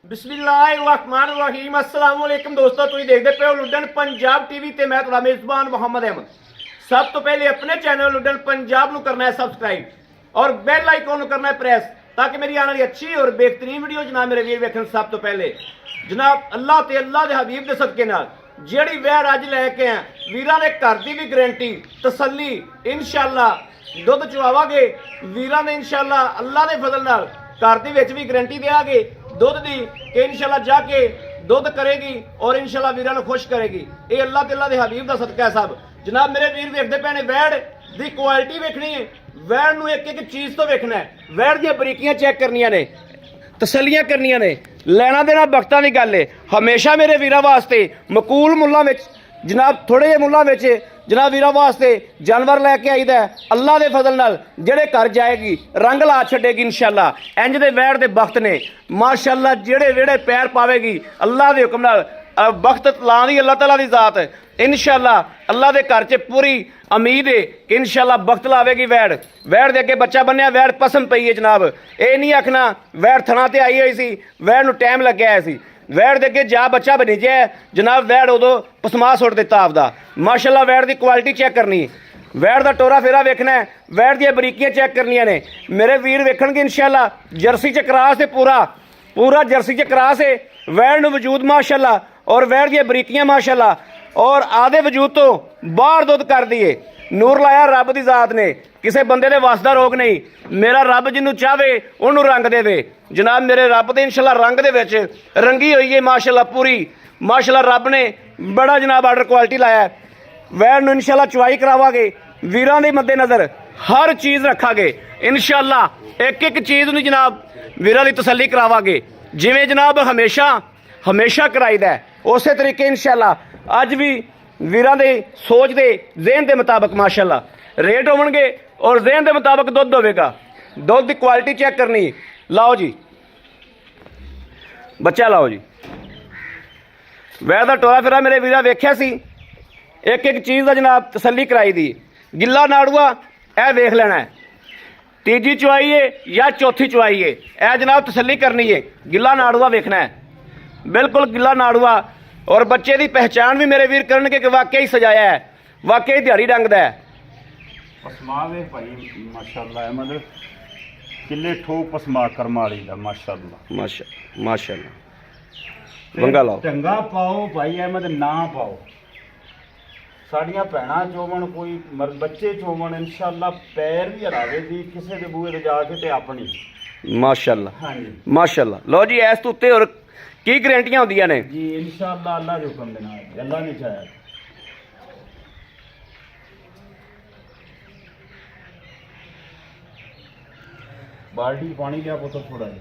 बिस्मिल्लाहिर्रहमानिर्रहीम अस्सलाम वालेकुम दोस्तों, तुम देखते पे हो लुडन पंजाब टीवी ते मैं तुम्हारा मेजबान मोहम्मद अहमद। सब तो पहले अपने चैनल लुडन पंजाब ਨੂੰ करना है सब्सक्राइब और बेल आइकन करना है प्रेस ताकि मेरी आने वाली अच्छी और बेहतरीन वीडियो जनाब मेरे वीर वेखन। सब तो पहले जनाब अल्लाह ते अल्लाह दे हबीब दे सदके नाल ਜਿਹੜੀ ਵੈਰ ਅੱਜ ਲੈ ਕੇ ਆ ਵੀਰਾਂ ਦੇ ਘਰ ਦੀ ਵੀ ਗਾਰੰਟੀ ਤਸੱਲੀ ਇਨਸ਼ਾਅੱਲਾ ਦੁੱਧ ਚਵਾਵਾਂਗੇ ਵੀਰਾਂ ਨੇ ਇਨਸ਼ਾਅੱਲਾ ਅੱਲਾਹ ਦੇ ਫਜ਼ਲ ਨਾਲ ਘਰ ਦੇ ਵਿੱਚ ਵੀ ਗਾਰੰਟੀ ਦੇਾਂਗੇ ਦੁੱਧ ਦੀ ਕਿ ਇਨਸ਼ਾਅੱਲਾ ਜਾ ਕੇ ਦੁੱਧ ਕਰੇਗੀ और ਇਨਸ਼ਾਅੱਲਾ ਵੀਰਾਂ ਨੂੰ ਖੁਸ਼ ਕਰੇਗੀ। ਇਹ ਅੱਲਾਹ ਤੇ ਅੱਲਾਹ ਦੇ ਹਬੀਬ ਦਾ ਸਦਕਾ ਹੈ। ਸਭ ਜਨਾਬ ਮੇਰੇ ਵੀਰ ਵੇਖਦੇ ਪਏ ਨੇ ਵੈੜ ਦੀ ਕੁਆਲਿਟੀ ਵੇਖਣੀ ਹੈ, ਵੈੜ ਨੂੰ ਇੱਕ ਇੱਕ ਚੀਜ਼ ਤੋਂ ਵੇਖਣਾ ਹੈ, ਵੈੜ ਦੀਆਂ ਬਰੀਕੀਆਂ ਚੈੱਕ ਕਰਨੀਆਂ ਨੇ, तसलियां करनियां ने, लेना देना वक्तां दी गल है। हमेशा मेरे वीरां वास्ते मकूल मुल्लां विच जनाब थोड़े जे मुल्लां विच जनाब वीरां वास्ते जानवर लैके आईदा अल्लाह दे फजल नाल जेड़े घर जाएगी रंग ला छड्डेगी इंशाअल्लाह। इंज दे वैड़ दे वक्त ने माशाअल्लाह जेड़े वेड़े पैर पावेगी अल्लाह दे हुक्म नाल वक्त लाण दी अल्लाह ताला दी जात इंशाअल्लाह। अल्लाह दे घर च पूरी उम्मीद है कि इंशाअल्लाह वक्त लावेगी वैड़। वैड़ दे अगे बच्चा बन्निया वैड़ पसंद पई है जनाब। ये नहीं आखना वैड़ थना ते आई हुई सी वैड़ नूं टाइम लग्या सी, वैड़ दे अगे जा बच्चा बनी जाए जनाब वैड़ उदों पसमा सुट दिता आपदा। माशाअल्लाह वैड़ दी क्वालिटी चैक करनी, वैड़ दा टोरा फेरा वेखना है, वैड़ दी बरीकियां चैक करनियां ने। मेरे वीर वेखणगे इंशाअल्लाह जर्सी च क्रॉस है, पूरा जर्सी च क्रॉस है वैड़ नूं वजूद माशाअल्लाह और वैड़ दी बरीकियां माशाअल्लाह और आधे वजूद तो बाहर दुध कर दिए। नूर लाया रब की जात ने, किसी बंदे दे वस दा रोग नहीं। मेरा रब जिन्हों चाहे उन्होंने रंग देवे जनाब। मेरे रब दे इंशाअल्लाह रंग दे विच रंगी हुई है माशाअल्लाह पूरी। माशाअल्लाह रब ने बड़ा जनाब आर्डर क्वालिटी लाया। वैड़ नूं इंशाअल्लाह चवाई करावांगे, वीरां दे मद्देनज़र हर चीज़ रखांगे इंशाअल्लाह। एक एक चीज़ नूं जनाब वीरां दी तसल्ली करावांगे जिवें जनाब हमेशा कराईदा उस तरीके इंशाअल्लाह। अज भी वीरां दे सोच दे ज़हन के मुताबिक माशाअल्लाह रेट होणगे और ज़हन के मुताबिक दुध होवेगा। दुध की क्वालिटी चेक करनी। लाओ जी बच्चा लाओ जी। वैड़ दा टोरा फेरा मेरे वीरा वेख्या सी, एक एक चीज़ का जनाब तसल्ली कराई दी। गिला नाड़ूआ यह वेख लेना है, तीजी चुआई है या चौथी चुआई है, यह जनाब तसल्ली करनी है। गिला नाड़ूआ वेखना है, बिल्कुल गिला नाड़ूआ। और बच्चे की पहचान भी मेरे वीर करनगे कि वाकई सजाया है, वाकई दिहाड़ी रंग दा है। पसमा वे भाई माशाअल्लाह है, मतलब किले ठोक पसमा करमाली दा माशाअल्लाह माशाअल्लाह। वंगा लाओ चंगा पाओ भाई अहमद ना पाओ। साड़ियां भैणां चोवन कोई बच्चे चोवन इंशाअल्लाह पैर भी हरावे दी किसी दे बूहे ते जाके ते अपनी माशाअल्लाह। हाँ जी माशाअल्लाह। लो जी इस तो उत्ते और की गारंटियां होंदियां ने जी इंशाअल्लाह। अल्लाह दे हुक्म दे नाल अल्लाह ने चाहा। बाल्टी पानी लिया पुत्र थोड़ा जी।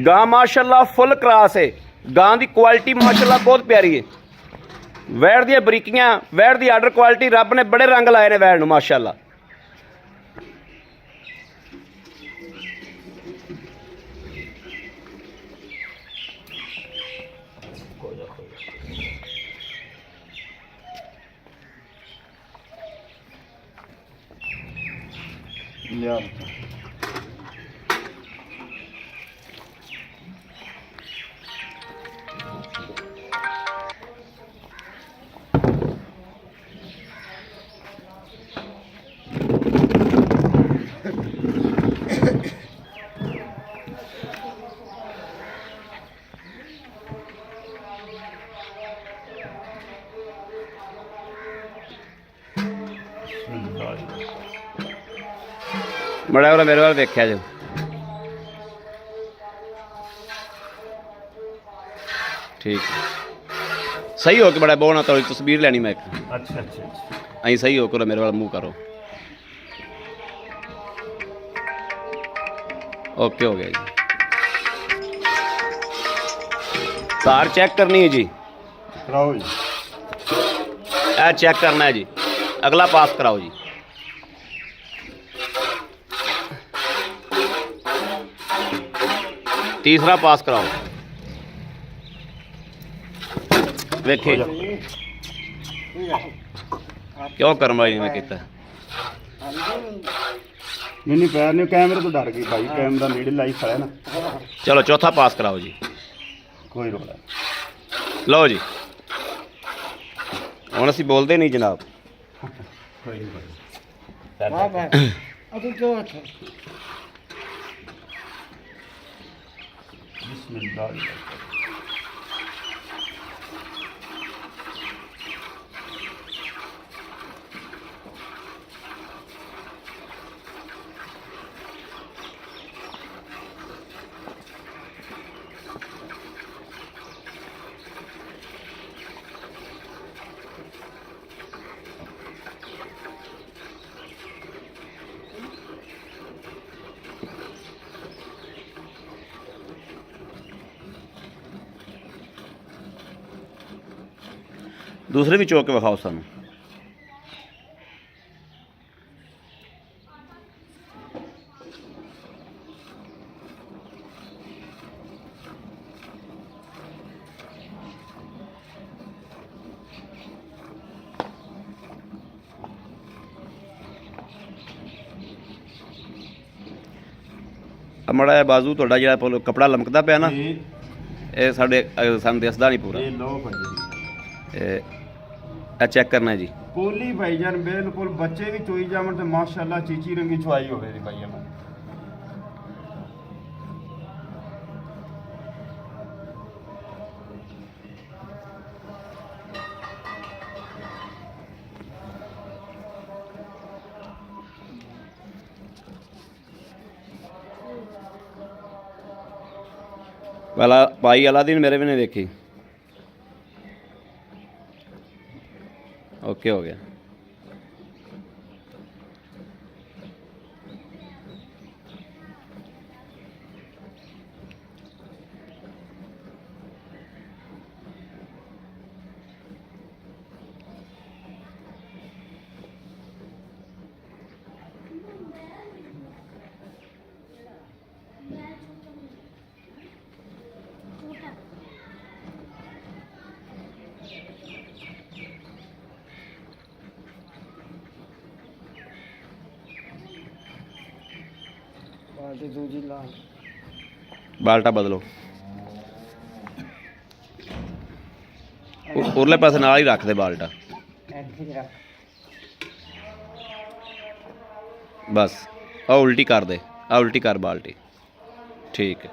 गां माशाअल्लाह फुल क्रॉस है, गां की क्वालिटी माशाअल्लाह बहुत प्यारी है। वैड़ दी बरीकियां वैड़ दी आर्डर क्वालिटी रब ने बड़े रंग लाए ने वैड़ नूं माशाअल्लाह। लिया बड़ा वाला मेरे वाल देखा जो ठीक है सही हो के बड़ा बहुत ना तो तस्वीर लेनी मैं अच्छा अच्छा अच्छा अं सही हो करो मेरे वाला मुँह करो। ओके हो गया जी। तार चेक करनी है जी, कराओ जी। ए चेक करना है जी, अगला पास कराओ जी। तीसरा पास कराओ। वेखे क्यों कर्म वाली मैं किया नहीं पैर नहीं कैमरे तो डर गई भाई, कैमरा नेड़े लाई खड़ा है ना। चलो चौथा पास कराओ जी। ਕੋਈ ਰੋਲਾ ਨਹੀਂ। ਲਓ ਜੀ, ਹੁਣ ਅਸੀਂ ਬੋਲਦੇ ਨਹੀਂ ਜਨਾਬ। ਕੋਈ ਨਹੀਂ। ਵਾਹ ਵਾਹ ਅਬੂ ਜੋ ਹੈ ਬਿਸਮਿਲ੍ਲਾਹ। ਦੂਸਰੇ ਵੀ ਚੋਕ ਕੇ ਵਿਖਾਓ ਸਾਨੂੰ। ਮੜਾ ਬਾਜ਼ੂ ਤੁਹਾਡਾ ਜਿਹੜਾ ਕਪੜਾ ਲਮਕਦਾ ਪਿਆ ਨਾ, ਇਹ ਸਾਡੇ ਸਾਨੂੰ ਦਿਸਦਾ ਨਹੀਂ ਪੂਰਾ। ਇਹ ਲੋ ਭਾਈ ਇਹ ਚੈੱਕ ਕਰਨਾ ਜੀ। ਕੋਲੀ ਭਾਈਜਾਨ ਬਿਲਕੁਲ ਬੱਚੇ ਵੀ ਚੋਈ ਜਾਵਣ ਤੇ ਮਾਸ਼ਾਅੱਲਾ ਚੀਚੀ ਰੰਗੀ ਚੁਆਈ ਹੋਵੇ ਦੀ ਭਾਈ ਇਹਨਾਂ ਵਾਲਾ ਭਾਈ ਅਲਾਦੀਨ ਮੇਰੇ ਵੀ ਨੇ ਵੇਖੀ। ਓਕੇ ਹੋ ਗਿਆ। ਬਾਲਟੀ ਦੂਜੀ ਲਾ ਬਾਲਟਾ ਬਦਲੋ। ਉਰਲੇ ਪਾਸੇ ਨਾਲ ਹੀ ਰੱਖ ਦੇ ਬਾਲਟਾ। ਇੱਥੇ ਹੀ ਰੱਖ। ਬਸ ਆ ਉਲਟੀ ਕਰ ਦੇ, ਆ ਉਲਟੀ ਕਰ ਬਾਲਟੀ। ਠੀਕ ਹੈ।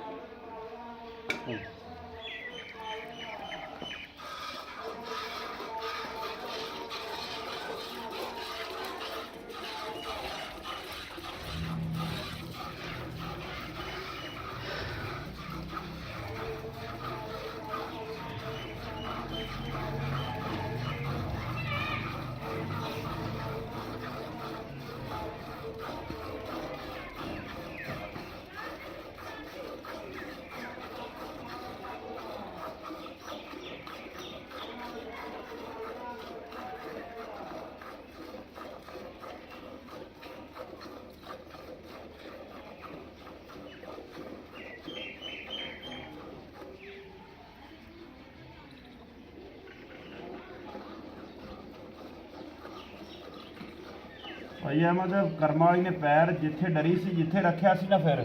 ਭਾਈ ਅਹਿਮਦ ਕਰਮਾ ਵਾਲੀ ਨੇ ਪੈਰ ਜਿੱਥੇ ਡਰੀ ਸੀ, ਜਿੱਥੇ ਰੱਖਿਆ ਸੀ ਨਾ, ਫਿਰ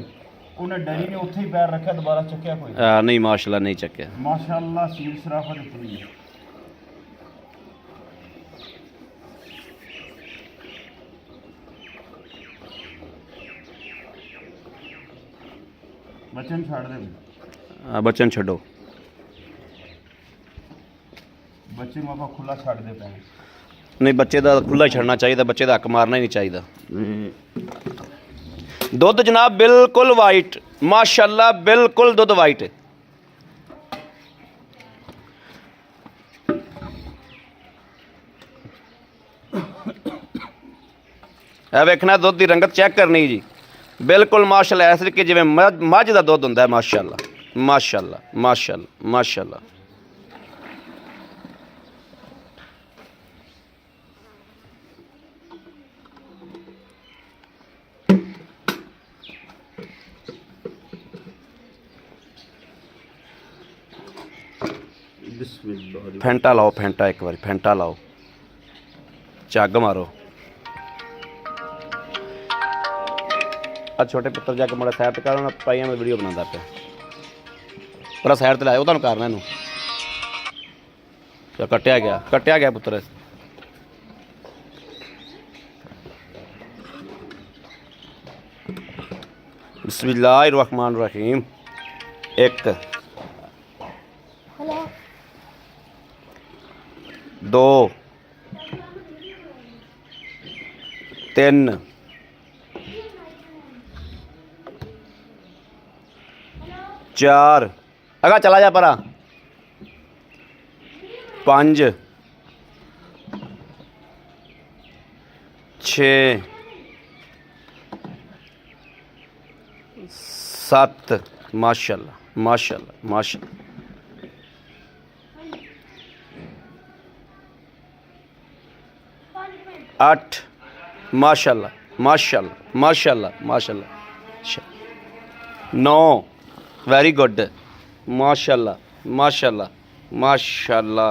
ਉਹਨੇ ਡਰੀ ਨੇ ਉੱਥੇ ਹੀ ਪੈਰ ਰੱਖਿਆ, ਦੁਬਾਰਾ ਚੱਕਿਆ ਕੋਈ ਨਹੀਂ ਮਾਸ਼ਾਅੱਲਾ ਨਹੀਂ ਚੱਕਿਆ। ਮਾਸ਼ਾਅੱਲਾ ਸੀਲ ਸਰਾਫਤ ਇਤਨੀ ਹੈ। ਬੱਚੇ ਨੂੰ ਛੱਡ ਦੇ। ਬੱਚੇ ਨੂੰ ਛੱਡੋ। ਬੱਚੇ ਨੂੰ ਆਪਾਂ ਖੁੱਲਾ ਛੱਡ ਦੇ ਪੈਣਾ। ਨਹੀਂ, ਬੱਚੇ ਦਾ ਖੁੱਲਾ ਹੀ ਛੱਡਣਾ ਚਾਹੀਦਾ, ਬੱਚੇ ਦਾ ਹੱਕ ਮਾਰਨਾ ਹੀ ਨਹੀਂ ਚਾਹੀਦਾ। ਦੁੱਧ ਜਨਾਬ ਬਿਲਕੁਲ ਵਾਈਟ, ਮਾਸ਼ਾਅੱਲਾ ਬਿਲਕੁਲ ਦੁੱਧ ਵਾਈਟ। ਇਹ ਵੇਖਣਾ ਦੁੱਧ ਦੀ ਰੰਗਤ ਚੈੱਕ ਕਰਨੀ ਜੀ, ਬਿਲਕੁਲ ਮਾਸ਼ਾਅੱਲਾ ਐਸੇ ਕਿ ਜਿਵੇਂ ਮੱਝ ਦਾ ਦੁੱਧ ਹੁੰਦਾ ਹੈ। ਮਾਸ਼ਾਅੱਲਾ ਮਾਸ਼ਾਅੱਲਾ ਮਾਸ਼ਾਅੱਲਾ ਮਾਸ਼ਾਅੱਲਾ। ਫੈਂਟਾ ਲਾਓ, ਫੈਂਟਾ ਇੱਕ ਵਾਰੀ ਫੈਂਟਾ ਲਾਓ, ਝੱਗ ਮਾਰੋ। ਆ ਛੋਟੇ ਪੁੱਤਰ ਜਾ ਕੇ ਮਾੜਾ ਸਾਈਡ ਕਰ, ਉਹਨਾਂ ਪਾਈਆਂ ਮੈਂ ਵੀਡੀਓ ਬਣਾਉਂਦਾ ਪਿਆ। ਪੂਰਾ ਸਾਈਡ ਤੇ ਲਾਇਆ ਉਹ ਤੁਹਾਨੂੰ ਕਰਨਾ ਇਹਨੂੰ ਚਾ ਕੱਟਿਆ ਗਿਆ ਪੁੱਤਰ ਬਿਸਮਿल्लाहिर्रहमानिर्रहीम 1 2 3 4 अगा चला जा परा 5 6 7 माशाल्लाह माशाल्लाह माशाल्लाह 8 माशाल्लाह माशाल्लाह माशाल्लाह माशाल्लाह 9 वेरी गुड माशाल्लाह माशाल्लाह माशाल्लाह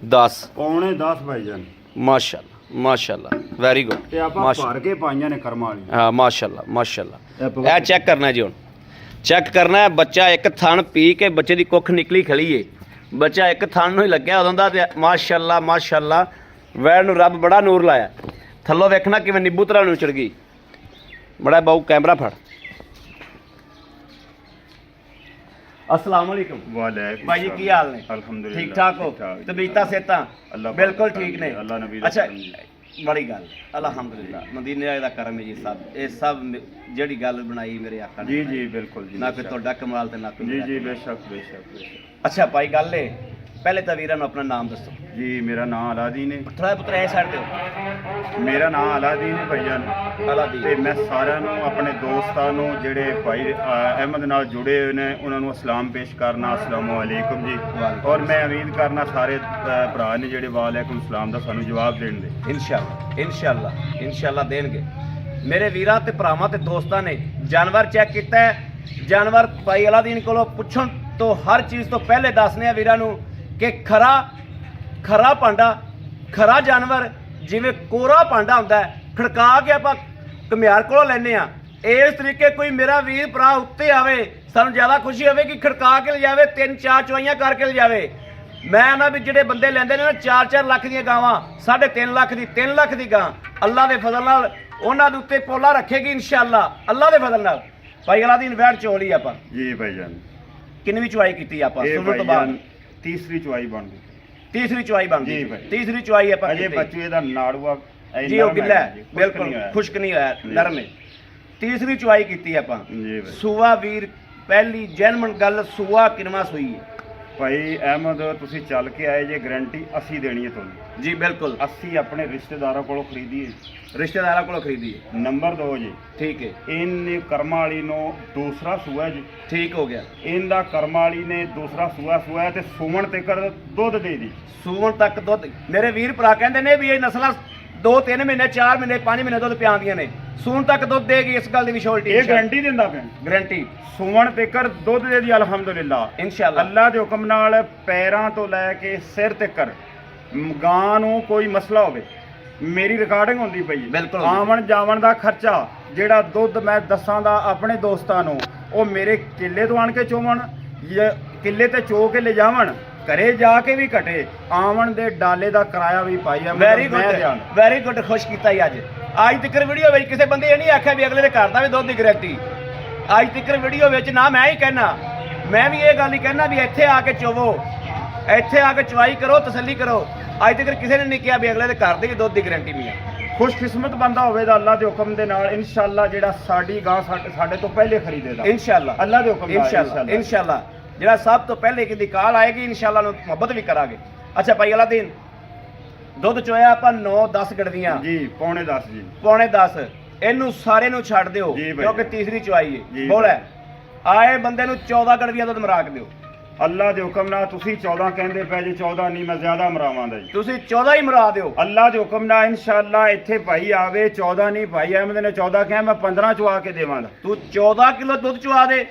10 ਪੌਣੇ 10 ਭਾਈਜਾਨ माशाल्लाह माशाल्लाह वेरी गुड ਤੇ ਆਪਾਂ ਭਰ ਕੇ ਪਾਈਆਂ ਨੇ ਕਰਮਾਂ ਵਾਲੀਆਂ हाँ माशाल्लाह माशाल्लाह ਇਹ ਇਹ ਚੈੱਕ ਕਰਨਾ ਜੀ ਹੁਣ ਚੈੱਕ ਕਰਨਾ ਹੈ ਬੱਚਾ ਇੱਕ ਥਣ ਪੀ ਕੇ ਬੱਚੇ ਦੀ ਕੁੱਖ ਨਿਕਲੀ ਖਲੀ ਏ ਬੱਚਾ ਇੱਕ ਥਣ ਨੂੰ ਹੀ ਲੱਗਿਆ ਉਦੋਂ ਦਾ ਤੇ ਮਾਸ਼ਾਅੱਲਾ ਮਾਸ਼ਾਅੱਲਾ ਵੈਰ ਨੂੰ ਰੱਬ ਬੜਾ ਨੂਰ ਲਾਇਆ ਥੱਲੋਂ ਵੇਖਣਾ ਕਿਵੇਂ ਨਿੱਬੂ ਤਰ੍ਹਾਂ ਨੂੰ ਚੜ ਗਈ ਬੜਾ ਬਾਊ ਕੈਮਰਾ ਫੜ अस्सलाम वालेकुम ਵਾਲੇਕੁਮ भाई जी की हाल ने अल्हम्दुलिल्लाह ठीक ठाक हो तबीयता सेहतां अल्लाह बिल्कुल ठीक ने अल्लाह नबी अच्छा बड़ी गल अल्हम्दुलिल्लाह मदीने वाले दा करम है जी सब ये सब जेड़ी गल बनाई मेरे आका ने जी जी बिल्कुल जी ना कोई तोड़ा कमाल ते ना कोई जी मेरा जी कमाल। बेशक बेशक बेशक अच्छा भाई गल है पहले तो वीरा अपना नाम दसो जी मेरा नाम अलादीन है थोड़ा पुत्र ऐ साइड ते ਮੇਰਾ ਨਾਮ ਅਲਾਦੀਨ ਹੈ ਭਾਈਜਾਨ अलादीन ਤੇ ਮੈਂ ਸਾਰਿਆਂ ਨੂੰ ਆਪਣੇ ਦੋਸਤਾਂ ਨੂੰ ਜਿਹੜੇ ਭਾਈ ਅਹਿਮਦ ਨਾਲ ਜੁੜੇ ਹੋਏ ਨੇ ਉਹਨਾਂ ਨੂੰ ਅਸਲਾਮ ਪੇਸ਼ ਕਰਨਾ ਅਸਲਾਮੁ ਅਲੈਕੁਮ ਜੀ ਔਰ ਮੈਂ ਉਮੀਦ ਕਰਨਾ ਸਾਰੇ ਭਰਾ ਨੇ ਜਿਹੜੇ ਵਾਲੇਕੁਮ ਸਲਾਮ ਦਾ ਸਾਨੂੰ ਜਵਾਬ ਦੇਣਗੇ इंशाल्लाह देंगे मेरे वीरा ते भरावां ते दोस्तां ने जानवर चेक किया है जानवर भाई अलादीन कोलों पुछण तो हर चीज़ तो पहले दसने आ वीरां नूं कि खरा भांडा खरा जानवर जिवें कोरा भांडा हुंदा है खड़का के आपां घमियार कोलों लैने आ इस तरीके कोई मेरा वीर भरा उत्ते आवे सानूं ज़्यादा खुशी होवे कि खड़का के ले जावे 3-4 चवाइयां करके ले जावे मैं ना भी ਜਿਹੜੇ ਬੰਦੇ ਲੈਂਦੇ ਨੇ ਨਾ 4-4 ਲੱਖ ਦੀਆਂ ਗਾਵਾਂ 3.5 ਲੱਖ ਦੀ 3 ਲੱਖ ਦੀ ਗਾਂ ਅੱਲਾ ਦੇ ਫਜ਼ਲ ਨਾਲ ਉਹਨਾਂ ਦੇ ਉੱਤੇ ਪੋਲਾ ਰੱਖੇਗੀ ਇਨਸ਼ਾਅੱਲਾ ਅੱਲਾ ਦੇ ਫਜ਼ਲ ਨਾਲ ਭਾਈ ਅਲਾਦੀਨ ਵੈੜ ਚੋਲੀ ਆਪਾਂ ਜੀ ਭਾਈਜਾਨ ਕਿੰਨੀ ਚੁਆਈ ਕੀਤੀ ਆਪਾਂ ਇਹ ਸੁਣਨ ਤੋਂ ਭਾਈਜਾਨ ਬਾਅਦ ਤੀਸਰੀ ਚਵਾਈ ਬਣ ਗਈ ਤੀਸਰੀ ਚੁਆਈ ਬਣ ਜੀ ਗਈ ਭਾਈ। ਤੀਸਰੀ ਚੁਆਈ ਆਪਾਂ ਅਜੇ ਕੀਤੀ। ਬੱਚੇ ਦਾ ਨਾੜੂਆ ਜੀ ਉਹ ਗਿੱਲਾ ਹੈ, ਬਿਲਕੁਲ ਖੁਸ਼ਕ ਨਹੀਂ ਹੋਇਆ ਨਰਮ ਹੈ ਤੀਸਰੀ ਚੁਆਈ ਕੀਤੀ ਆਪਾਂ ਜੀ ਭਾਈ ਸੂਆ ਵੀਰ ਪਹਿਲੀ ਜੈਨਮਨ ਗੱਲ ਸੂਆ ਕਿਨਵਾ ਸੂਈ ਹੈ ਭਾਈ ਅਹਿਮਦ ਤੁਸੀਂ ਚੱਲ ਕੇ ਆਏ ਜੇ ਗਾਰੰਟੀ ਅਸੀਂ ਦੇਣੀ ਹੈ ਤੁਹਾਨੂੰ ਜੀ ਬਿਲਕੁਲ ਅਸੀਂ ਆਪਣੇ ਰਿਸ਼ਤੇਦਾਰਾਂ ਕੋਲੋਂ ਖਰੀਦੀ ਹੈ ਰਿਸ਼ਤੇਦਾਰਾਂ ਕੋਲੋਂ ਖਰੀਦੀ ਹੈ ਨੰਬਰ 2 ਜੀ ਠੀਕ ਹੈ ਇਹਨੇ ਕਰਮਾਂ ਵਾਲੀ ਨੂੰ ਦੂਸਰਾ ਸੂਆ ਜੀ ਠੀਕ ਹੋ ਗਿਆ ਇਹਦਾ ਕਰਮਾਂ ਵਾਲੀ ਨੇ ਦੂਸਰਾ ਸੂਆ ਹੈ ਤੇ ਸੂਵਣ ਤੇ ਕਰ ਦੁੱਧ ਦੇ ਦੀ ਸੂਣ ਤੱਕ ਦੁੱਧ ਮੇਰੇ ਵੀਰ ਭਰਾ ਕਹਿੰਦੇ ਨੇ ਵੀ ਇਹ ਨਸਲਾਂ 2-3 ਮਹੀਨੇ 4 ਮਹੀਨੇ 5 ਮਹੀਨੇ ਦੁੱਧ ਪਿਆਉਂਦੀਆਂ ਨੇ ਸੂਣ ਤੱਕ ਦੁੱਧ ਦੇਗੀ ਇਸ ਗੱਲ ਦੀ ਵੀ ਸ਼ੋਰਟੀ ਇਹ ਗਾਰੰਟੀ ਦਿੰਦਾ ਪਿਆ ਗਾਰੰਟੀ ਸੂਵਣ ਤੇ ਕਰ ਦੁੱਧ ਦੇ ਦੀ ਅਲਹਮਦੁਲਿਲਾ ਇਨਸ਼ਾਅੱਲਾ ਅੱਲਾ ਦੇ ਹੁਕਮ ਨਾਲ ਪੈਰਾਂ ਤੋਂ ਲੈ ਕੇ ਸਿਰ ਤੱਕ ਗਾਂ ਨੂੰ ਕੋਈ ਮਸਲਾ ਹੋਵੇ ਮੇਰੀ ਰਿਕਾਰਡਿੰਗ ਹੁੰਦੀ ਪਈ ਬਿਲਕੁਲ। ਆਵਣ ਜਾਵਣ ਦਾ ਖਰਚਾ ਜਿਹੜਾ ਦੁੱਧ ਮੈਂ ਦੱਸਾਂ ਦਾ ਆਪਣੇ ਦੋਸਤਾਂ ਨੂੰ ਉਹ ਮੇਰੇ ਕਿੱਲੇ ਤੋਂ ਆਣ ਕੇ ਚੋਵਣ ਜਾਂ ਕਿੱਲੇ ਤੇ ਚੋ ਕੇ ਲੈ ਜਾਵਣ ਘਰੇ ਜਾ ਕੇ ਵੀ ਘਟੇ ਆਵਣ ਦੇ ਡਾਲੇ ਦਾ ਕਿਰਾਇਆ ਵੀ ਪਾਈ ਆ ਵੈਰੀ ਗੁੱਡ ਖੁਸ਼ ਕੀਤਾ ਜੀ ਅੱਜ ਤੱਕ ਵੀਡੀਓ ਵਿੱਚ ਕਿਸੇ ਬੰਦੇ ਇਹ ਨਹੀਂ ਆਖਿਆ ਵੀ ਅਗਲੇ ਦੇ ਘਰ ਦਾ ਵੀ ਦੁੱਧ ਦੀ ਗਾਰੰਟੀ ਅੱਜ ਤੱਕ ਵੀਡੀਓ ਵਿੱਚ ਨਾ ਮੈਂ ਹੀ ਕਹਿਣਾ ਮੈਂ ਵੀ ਇਹ ਗੱਲ ਹੀ ਕਹਿਣਾ ਵੀ ਇੱਥੇ ਆ ਕੇ ਚੋਵੋ ਇੱਥੇ ਆ ਕੇ ਚਵਾਈ ਕਰੋ ਤਸੱਲੀ ਕਰੋ ਅੱਜ ਤੱਕ ਕਿਸੇ ਨੇ ਨਹੀਂ ਕਿਹਾ ਵੀ ਅਗਲੇ ਦੇ ਘਰ ਦੇ ਵੀ ਦੁੱਧ ਦੀ ਗਾਰੰਟੀ ਮਿਲੇ ਖੁਸ਼ਕਿਸਮਤ ਬੰਦਾ ਹੋਵੇਗਾ ਅੱਲਾ ਦੇ ਹੁਕਮ ਦੇ ਨਾਲ ਇਨਸ਼ਾਅੱਲਾ ਜਿਹੜਾ ਸਾਡੀ ਗਾਂ ਸਾਡੇ ਤੋਂ ਪਹਿਲੇ ਖਰੀਦੇਗਾ ਇਨਸ਼ਾਅੱਲਾ ਅੱਲਾ ਦੇ ਹੁਕਮ ਨਾਲ ਇਨਸ਼ਾਅੱਲਾ ਜਿਹੜਾ ਸਭ ਤੋਂ ਪਹਿਲੇ ਕਿਦੀ ਕਾਲ ਆਏਗੀ ਇਨਸ਼ਾਅੱਲਾ ਨੂੰ ਮੁਹੱਬਤ ਵੀ ਕਰਾਂਗੇ ਅੱਛਾ ਭਾਈ ਅਲਾਦੀਨ ਦੁੱਧ ਚੋਇਆ ਆਪਾਂ 9-10 ਗੜਵੀਆਂ ਜੀ ਪੌਣੇ 10 ਜੀ ਪੌਣੇ 10 ਇਹਨੂੰ ਸਾਰੇ ਨੂੰ ਛੱਡ ਦਿਓ ਜੀ ਭਾਈ। ਕਿਉਂਕਿ ਤੀਸਰੀ ਚੁਆਈ ਹੈ ਜੀ ਬੋਲ ਭਾਈ। ਹੈ ਆਏ ਬੰਦੇ ਨੂੰ 14 ਗੜਵੀਆਂ ਦੁੱਧ ਮਰਾਕ ਦਿਓ ਅੱਲਾ ਦੇ ਹੁਕਮ ਨਾਲ ਤੁਸੀਂ 14 ਕਹਿੰਦੇ ਪਏ ਜੀ 14 ਨਹੀਂ ਮੈਂ ਜ਼ਿਆਦਾ ਮਰਾਵਾਂਦਾ ਜੀ ਤੁਸੀਂ 14 ਹੀ ਮਰਾ ਦਿਓ ਅੱਲਾ ਦੇ ਹੁਕਮ ਨਾਲ ਇਨਸ਼ਾਅੱਲਾ ਇੱਥੇ ਭਾਈ ਆਵੇ 14 ਨਹੀਂ ਭਾਈ ਅਹਿਮਦ ਨੇ 14 ਕਿਹਾ ਮੈਂ 15 ਚਵਾ ਕੇ ਦੇਵਾਂਗਾ ਤੂੰ 14 ਕਿਲੋ ਦੁੱਧ ਚੁਆ ਦੇ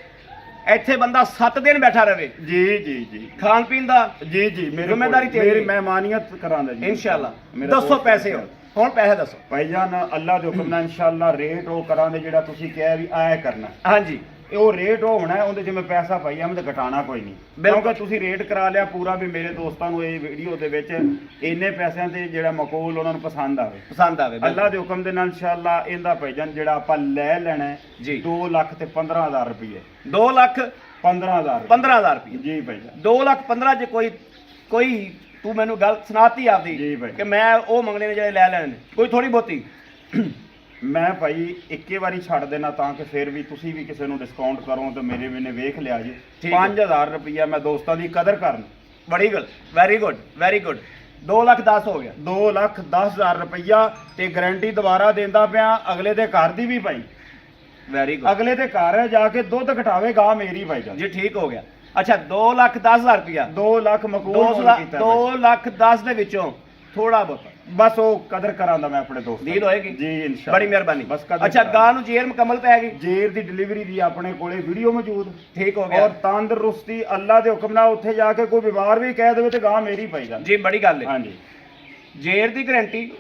ਇੱਥੇ ਬੰਦਾ 7 ਦਿਨ ਬੈਠਾ ਰਵੇ ਜੀ ਜੀ ਜੀ ਖਾਣ ਪੀਣ ਦਾ ਜੀ ਜੀ ਜ਼ਿੰਮੇਵਾਰੀ ਤੇਰੀ। ਮੇਰੀ ਮਹਿਮਾਨੀਅਤ ਕਰਾਂਦਾ ਜੀ ਇਨਸ਼ਾਅੱਲਾ ਮੇਰਾ ਦੱਸੋ ਦੋਸਤ ਪੈਸੇ ਹੁਣ ਪੈਸੇ ਦੱਸੋ ਭਾਈਜਾਨ ਅੱਲਾ ਦੇ ਹੁਕਮ ਨਾਲ ਇਨਸ਼ਾਅੱਲਾ ਰੇਟ ਉਹ ਕਰਾਂਦੇ ਜਿਹੜਾ ਤੁਸੀਂ ਕਿਹਾ ਵੀ ਆਇਆ ਕਰਨਾ ਹਾਂਜੀ ਇਹ ਉਹ ਰੇਟ ਹੋਣਾ ਹੈ, ਉਹਦੇ 'ਚ ਮੈਂ ਪੈਸਾ ਪਾਈ ਆ, ਮੈਂ ਤਾਂ ਘਟਾਣਾ ਕੋਈ ਨਹੀਂ। ਬਿਲਕੁਲ। ਕਿਉਂਕਿ ਤੁਸੀਂ ਰੇਟ ਕਰਾ ਲਿਆ ਪੂਰਾ ਵੀ ਮੇਰੇ ਦੋਸਤਾਂ ਨੂੰ ਇਹ ਵੀਡੀਓ ਦੇ ਵਿੱਚ ਇੰਨੇ ਪੈਸਿਆਂ ਤੇ ਜਿਹੜਾ ਮਕਬੂਲ ਉਹਨਾਂ ਨੂੰ ਪਸੰਦ ਆਵੇ। ਪਸੰਦ ਆਵੇ ਬਿਲਕੁਲ। ਅੱਲਾ ਦੇ ਹੁਕਮ ਦੇ ਨਾਲ ਇਨਸ਼ਾਅੱਲਾ ਇਹਦਾ ਭਾਈਜਾਨ ਜਿਹੜਾ ਆਪਾਂ ਲੈ ਲੈਣਾ ਹੈ ਜੀ 2,15,000 ਰੁਪਏ। 2 ਲੱਖ 15,000 15,000 ਰੁਪਏ। ਜੀ ਭਾਈਜਾਨ 2 ਲੱਖ 15 ਚ ਕੋਈ ਤੂੰ ਮੈਨੂੰ ਗੱਲ ਸੁਣਾਤੀ ਜੀ ਆਪਦੀ ਭਾਈ। ਕਿ ਮੈਂ ਉਹ ਮੰਗਣੇ ਨੇ ਜਿਹੜੇ ਲੈ ਲੈਣੇ ਨੇ, ਕੋਈ ਥੋੜੀ ਬਹੁਤੀ। ਮੈਂ ਭਾਈ ਇੱਕੇ ਵਾਰੀ ਛੱਡ ਦੇਣਾ ਤਾਂ ਕਿ ਫਿਰ ਵੀ ਤੁਸੀਂ ਵੀ ਕਿਸੇ ਨੂੰ ਡਿਸਕਾਊਂਟ ਕਰੋ ਤੇ ਮੇਰੇ ਮੈਨੇ ਵੇਖ ਲਿਆ ਜੀ। ਠੀਕ ਹੈ। 5,000 ਰੁਪਇਆ ਮੈਂ ਦੋਸਤਾਂ ਦੀ ਕਦਰ ਕਰਨ। ਬੜੀ ਗੱਲ, very good very good. 2 lakh 10 ਹੋ ਗਿਆ। 2,10,000 ਰੁਪਇਆ ਤੇ ਗਾਰੰਟੀ ਦੁਬਾਰਾ ਦਿੰਦਾ ਪਿਆ ਅਗਲੇ ਦੇ ਘਰ ਦੀ ਵੀ ਭਾਈ। ਵੈਰੀ ਗੁੱਡ ਅਗਲੇ ਦੇ ਘਰ ਜਾ ਕੇ ਦੁੱਧ ਘਟਾਵੇ ਗਾਂ ਮੇਰੀ ਭਾਈ ਜਾਨ ਜੀ, ਠੀਕ ਹੋ ਗਿਆ। ਅੱਛਾ 2 ਲੱਖ 10,000 ਰੁਪਇਆ। 2 ਲੱਖ ਮਕਬੂਲ 2 ਹੋਣ ਲੱਖ ਕੀਤਾ 2 ਲੱਖ 10 ਦੇ ਵਿੱਚੋਂ ਥੋੜਾ ਬਹੁਤ ਬਸ ਉਹ ਕਦਰ ਕਰਾਂਦਾ ਮੈਂ ਆਪਣੇ ਦੋਸਤ ਡੀਲ ਹੋਏਗੀ ਜੀ ਇਨਸ਼ਾਅੱਲਾ। ਬੜੀ ਮਿਹਰਬਾਨੀ। ਬਸ ਕਦਰ ਅੱਛਾ ਕਰਾਂਗਾ। ਗਾਂ ਨੂੰ ਜੇਰ ਮੁਕੰਮਲ ਪੈ ਗਈ। ਜੇਰ ਦੀ ਡਿਲੀਵਰੀ ਦੀ ਆਪਣੇ ਕੋਲੇ ਵੀਡੀਓ ਮੌਜੂਦ। ਠੀਕ ਹੋ ਗਿਆ ਔਰ ਤੰਦਰੁਸਤੀ ਅੱਲਾ ਦੇ ਹੁਕਮ ਨਾਲ ਉੱਥੇ ਜਾ ਕੇ ਕੋਈ ਬਿਮਾਰ ਵੀ ਕਹਿ ਦੇਵੇ ਤੇ ਗਾਂ ਮੇਰੀ ਪਈ ਗੱਲ। ਜੀ, ਬੜੀ ਗੱਲ ਹੈ। ਹਾਂਜੀ ਜੇਰ ਦੀ ਗਾਰੰਟੀ,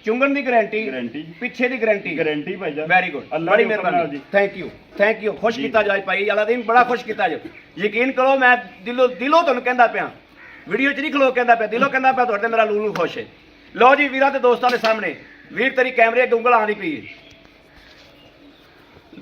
ਚੁੰਗਣ ਦੀ ਗਾਰੰਟੀ, ਗਾਰੰਟੀ ਪਿੱਛੇ ਦੀ ਗਾਰੰਟੀ। ਗਾਰੰਟੀ ਭਾਈ ਜਾਨ। ਵੈਰੀ ਗੁੱਡ, ਅੱਲਾ ਬੜੀ ਦੇ ਹੁਕਮ ਨਾਲ ਮਿਹਰਬਾਨੀ ਜੀ। ਥੈਂਕ ਯੂ ਖੁਸ਼ ਜੀ। ਕੀਤਾ ਜਾਏ ਭਾਈ ਅਲਾਦੀਨ, ਬੜਾ ਖੁਸ਼ ਕੀਤਾ ਜਾਏ। ਯਕੀਨ ਕਰੋ ਮੈਂ ਦਿਲੋਂ ਤੁਹਾਨੂੰ ਕਹਿੰਦਾ ਪਿਆ, ਵੀਡੀਓ 'ਚ ਨਹੀਂ ਖਲੋ ਕਹਿੰਦਾ ਪਿਆ, ਦਿਲੋਂ ਕਹਿੰਦਾ ਪਿਆ ਤੁਹਾਡੇ ਮੇਰਾ ਲੂਲੂ ਖੁਸ਼ ਹੈ। ਲਓ ਜੀ ਵੀਰਾਂ ਤੇ ਦੋਸਤਾਂ ਦੇ ਸਾਹਮਣੇ ਵੀਰ ਤੇਰੀ ਕੈਮਰੇ ਅੱਗੇ ਉਂਗਲ ਆਉਂਦੀ ਪਈ ਹੈ।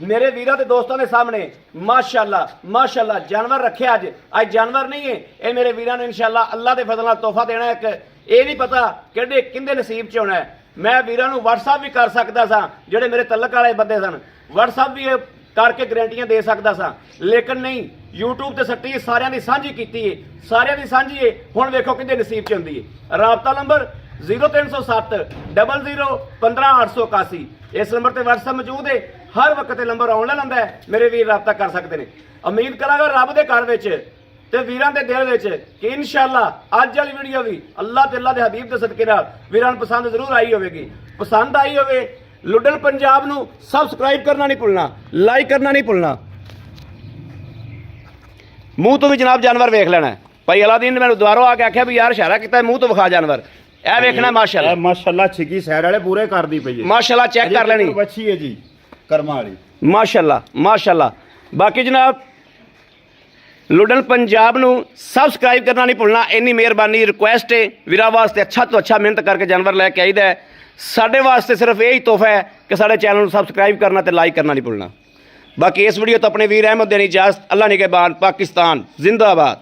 ਮੇਰੇ ਵੀਰਾਂ ਤੇ ਦੋਸਤਾਂ ਦੇ ਸਾਹਮਣੇ ਮਾਸ਼ਾਅੱਲਾ ਜਾਨਵਰ ਰੱਖਿਆ ਅੱਜ ਜਾਨਵਰ ਨਹੀਂ ਹੈ, ਇਹ ਮੇਰੇ ਵੀਰਾਂ ਨੇ ਇਨਸ਼ਾਅੱਲਾ ਅੱਲਾ ਦੇ ਫਜ਼ਲ ਨਾਲ ਤੋਹਫਾ ਦੇਣਾ। ਇੱਕ ਇਹ ਨਹੀਂ ਪਤਾ ਕਿਹਦੇ ਨਸੀਬ 'ਚ ਹੋਣਾ ਹੈ। ਮੈਂ ਵੀਰਾਂ ਨੂੰ WhatsApp ਵੀ ਕਰ ਸਕਦਾ ਸਾਂ, ਜਿਹੜੇ ਮੇਰੇ ਤਲਕ ਵਾਲੇ ਬੰਦੇ ਸਨ, WhatsApp ਵੀ ਕਰਕੇ ਗਰੰਟੀਆਂ ਦੇ ਸਕਦਾ ਸਾਂ, ਲੇਕਿਨ ਨਹੀਂ, YouTube ਤੇ ਸੱਟੀ ਸਾਰਿਆਂ ਦੀ ਸਾਂਝੀ ਕੀਤੀ ਹੈ, ਸਾਰਿਆਂ ਦੀ ਸਾਂਝੀ ਹੈ। ਹੁਣ ਵੇਖੋ ਕਿਹਦੇ ਨਸੀਬ 'ਚ ਹੁੰਦੀ ਹੈ। ਰਾਬਤਾ ਨੰਬਰ 0307 00 15 881। ਇਸ ਨੰਬਰ ਤੇ WhatsApp ਮੌਜੂਦ ਹੈ, ਹਰ ਵਕਤ ਇਹ ਨੰਬਰ ਆਨਲਾਈਨ ਹੁੰਦਾ ਹੈ, ਮੇਰੇ ਵੀਰ ਰਾਬਤਾ ਕਰ ਸਕਦੇ ਨੇ। ਉਮੀਦ ਕਰਾਂਗਾ ਰੱਬ ਦੇ ਘਰ ਵਿੱਚ ਤੇ ਵੀਰਾਂ ਦੇ ਦਿਲ ਵਿੱਚ ਕਿ ਇਨਸ਼ਾਅੱਲਾ ਅੱਜ ਵਾਲੀ ਵੀਡੀਓ ਵੀ ਅੱਲਾਹ ਤੇ ਅੱਲਾਹ ਦੇ ਹਬੀਬ ਦੇ ਸਦਕੇ ਨਾਲ ਵੀਰਾਂ ਨੂੰ ਪਸੰਦ ਜ਼ਰੂਰ ਆਈ ਹੋਵੇਗੀ। ਪਸੰਦ ਆਈ ਹੋਵੇ ਲੁੱਡਨ ਪੰਜਾਬ ਨੂੰ ਸਬਸਕ੍ਰਾਈਬ ਕਰਨਾ ਨਹੀਂ ਭੁੱਲਣਾ, ਲਾਈਕ ਕਰਨਾ ਨਹੀਂ ਭੁੱਲਣਾ। ਮੂੰਹ ਤੋਂ ਵੀ ਜਨਾਬ ਜਾਨਵਰ ਵੇਖ ਲੈਣਾ। ਭਾਈ ਅਲਾਦੀਨ ਨੇ ਮੈਨੂੰ ਦੁਬਾਰਾ ਆ ਕੇ ਆਖਿਆ ਵੀ ਯਾਰ ਇਸ਼ਾਰਾ ਕੀਤਾ ਮੂੰਹ ਤੋਂ ਵਿਖਾ ਜਾਨਵਰ, ਇਹ ਵੇਖਣਾ। ਮਾਸ਼ਾਅੱਲਾ ਮਾਸ਼ਾਅੱਲਾ ਛਿੱਗੀ ਸਾਈਡ ਵਾਲੇ ਪੂਰੇ ਕਰਦੀ ਪਈ ਹੈ। ਮਾਸ਼ਾਅੱਲਾ ਚੈੱਕ ਕਰ ਲੈਣੀ। ਬੱਚੀ ਹੈ ਜੀ ਕਰਮਾਂ ਵਾਲੀ। ਮਾਸ਼ਾਅੱਲਾ। ਬਾਕੀ ਜਨਾਬ ਲੁੱਡਨ ਪੰਜਾਬ ਨੂੰ ਸਬਸਕ੍ਰਾਈਬ ਕਰਨਾ ਨਹੀਂ ਭੁੱਲਣਾ। ਇੰਨੀ ਮਿਹਰਬਾਨੀ ਰਿਕੁਐਸਟ ਹੈ ਵੀਰਾਂ ਵਾਸਤੇ, ਅੱਛਾ ਤੋਂ ਅੱਛਾ ਮਿਹਨਤ ਕਰਕੇ ਜਾਨਵਰ ਲੈ ਕੇ ਆਈਦਾ ਹੈ। ਸਾਡੇ ਵਾਸਤੇ ਸਿਰਫ ਇਹ ਹੀ ਤੋਹਫਾ ਹੈ ਕਿ ਸਾਡੇ ਚੈਨਲ ਨੂੰ ਸਬਸਕ੍ਰਾਈਬ ਕਰਨਾ ਤੇ ਲਾਈਕ ਕਰਨਾ ਨਹੀਂ ਭੁੱਲਣਾ। ਬਾਕੀ ਇਸ ਵੀਡੀਓ ਤੋਂ ਆਪਣੇ ਵੀਰ ਅਹਿਮਦ ਦੇਣੀ ਇਜਾਜ਼ਤ। ਅੱਲਾ ਨਿਗਹਿਬਾਨ। ਪਾਕਿਸਤਾਨ ਜ਼ਿੰਦਾਬਾਦ।